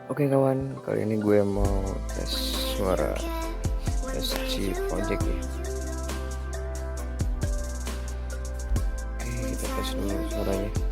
Oke kawan, kali ini gue mau tes suara SC Project ya. Oke, kita tes dulu suaranya.